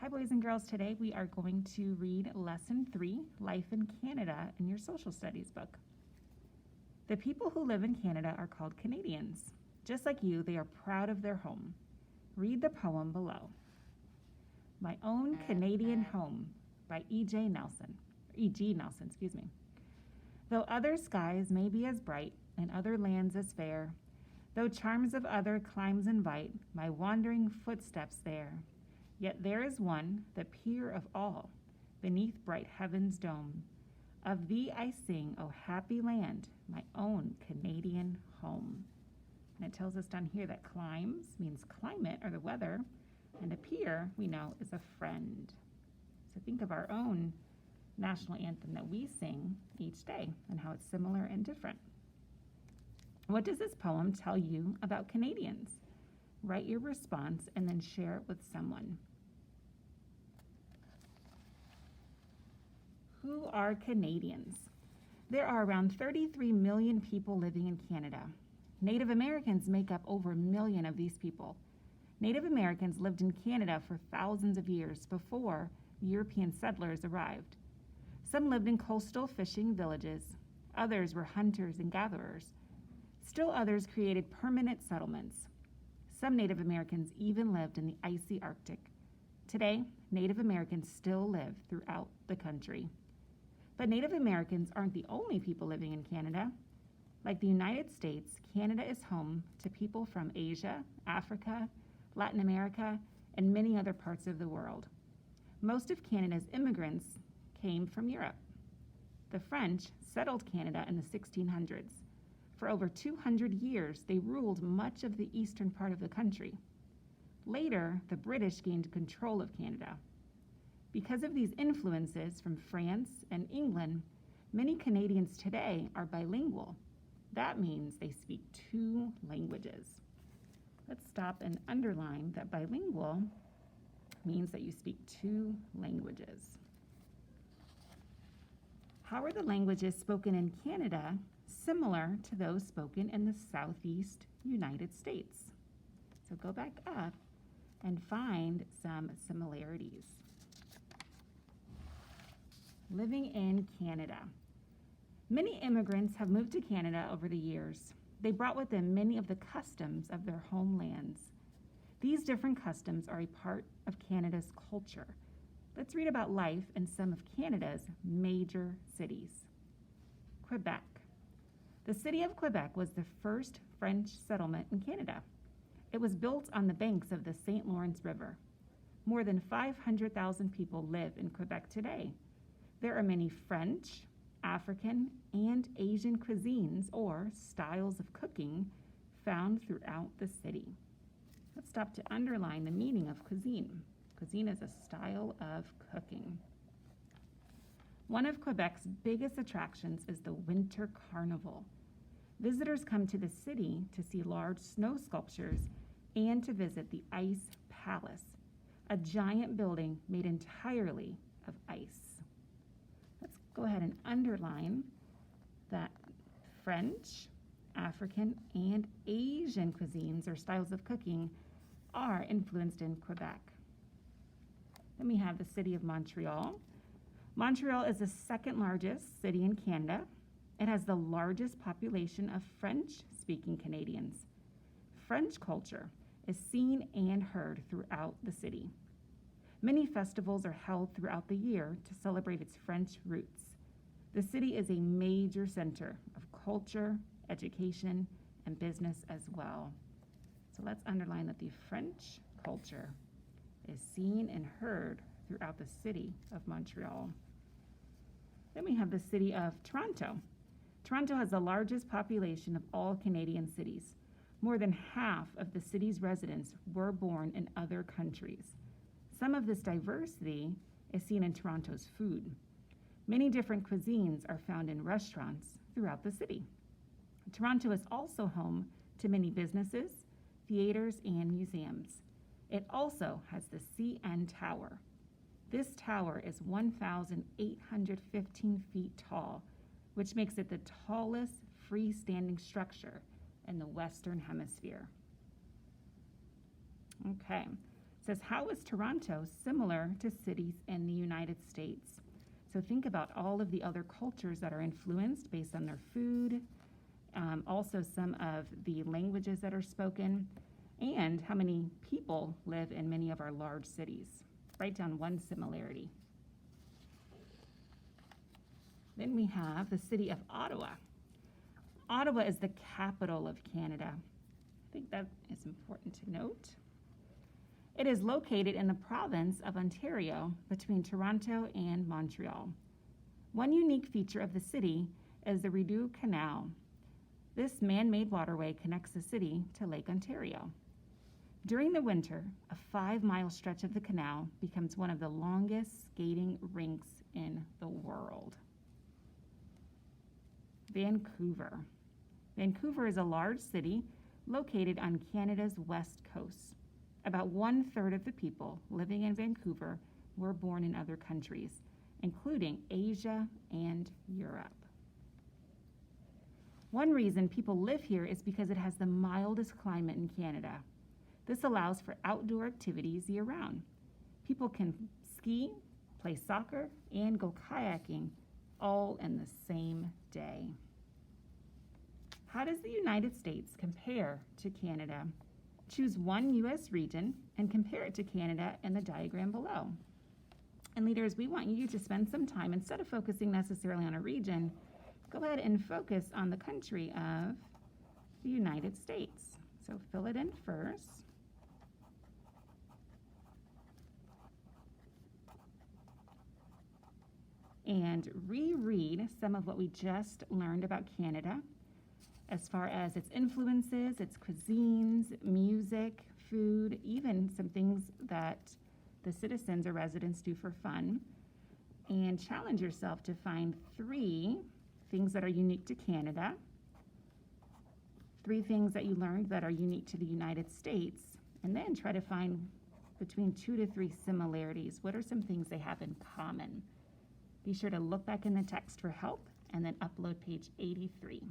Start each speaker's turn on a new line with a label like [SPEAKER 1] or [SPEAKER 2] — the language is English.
[SPEAKER 1] Hi, boys and girls. Today we are going to read Lesson 3, Life in Canada, in your social studies book. The people who live in Canada are called Canadians. Just like you, they are proud of their home. Read the poem below. My Own Canadian Home by E.G. Nelson. Though other skies may be as bright and other lands as fair, though charms of other climes invite my wandering footsteps there, yet there is one, the peer of all, beneath bright heaven's dome. Of thee I sing, O happy land, my own Canadian home. And it tells us down here that climes means climate or the weather, and a peer, we know, is a friend. So think of our own national anthem that we sing each day and how it's similar and different. What does this poem tell you about Canadians? Write your response and then share it with someone. Who are Canadians? There are around 33 million people living in Canada. Native Americans make up over 1 million of these people. Native Americans lived in Canada for thousands of years before European settlers arrived. Some lived in coastal fishing villages. Others were hunters and gatherers. Still others created permanent settlements. Some Native Americans even lived in the icy Arctic. Today, Native Americans still live throughout the country. But Native Americans aren't the only people living in Canada. Like the United States, Canada is home to people from Asia, Africa, Latin America, and many other parts of the world. Most of Canada's immigrants came from Europe. The French settled Canada in the 1600s. For over 200 years, they ruled much of the eastern part of the country. Later, the British gained control of Canada. Because of these influences from France and England, many Canadians today are bilingual. That means they speak 2 languages. Let's stop and underline that bilingual means that you speak 2 languages. How are the languages spoken in Canada similar to those spoken in the Southeast United States? So go back up and find some similarities. Living in Canada. Many immigrants have moved to Canada over the years. They brought with them many of the customs of their homelands. These different customs are a part of Canada's culture. Let's read about life in some of Canada's major cities. Quebec. The city of Quebec was the first French settlement in Canada. It was built on the banks of the St. Lawrence River. More than 500,000 people live in Quebec today. There are many French, African, and Asian cuisines or styles of cooking found throughout the city. Let's stop to underline the meaning of cuisine. Cuisine is a style of cooking. One of Quebec's biggest attractions is the Winter Carnival. Visitors come to the city to see large snow sculptures and to visit the Ice Palace, a giant building made entirely of ice. Let's go ahead and underline that French, African, and Asian cuisines or styles of cooking are influenced in Quebec. Then we have the city of Montreal. Montreal is the second largest city in Canada. It has the largest population of French-speaking Canadians. French culture is seen and heard throughout the city. Many festivals are held throughout the year to celebrate its French roots. The city is a major center of culture, education, and business as well. So let's underline that the French culture is seen and heard throughout the city of Montreal. Then we have the city of Toronto. Toronto has the largest population of all Canadian cities. More than half of the city's residents were born in other countries. Some of this diversity is seen in Toronto's food. Many different cuisines are found in restaurants throughout the city. Toronto is also home to many businesses, theaters, and museums. It also has the CN Tower. This tower is 1,815 feet tall, which makes it the tallest freestanding structure in the Western Hemisphere. Okay, says, how is Toronto similar to cities in the United States? So think about all of the other cultures that are influenced based on their food, also some of the languages that are spoken, and how many people live in many of our large cities. Write down one similarity. Then we have the city of Ottawa. Ottawa is the capital of Canada. I think that is important to note. It is located in the province of Ontario between Toronto and Montreal. One unique feature of the city is the Rideau Canal. This man-made waterway connects the city to Lake Ontario. During the winter, a 5-mile stretch of the canal becomes one of the longest skating rinks in the world. Vancouver. Vancouver is a large city located on Canada's west coast. About 1/3 of the people living in Vancouver were born in other countries, including Asia and Europe. One reason people live here is because it has the mildest climate in Canada. This allows for outdoor activities year-round. People can ski, play soccer, and go kayaking all in the same day. How does the United States compare to Canada? Choose one U.S. region and compare it to Canada in the diagram below. And leaders, we want you to spend some time, instead of focusing necessarily on a region, go ahead and focus on the country of the United States. So fill it in first. And reread some of what we just learned about Canada as far as its influences, its cuisines, music, food, even some things that the citizens or residents do for fun. And challenge yourself to find 3 things that are unique to Canada, 3 things that you learned that are unique to the United States, and then try to find between 2 to 3 similarities. What are some things they have in common? Be sure to look back in the text for help and then upload page 83.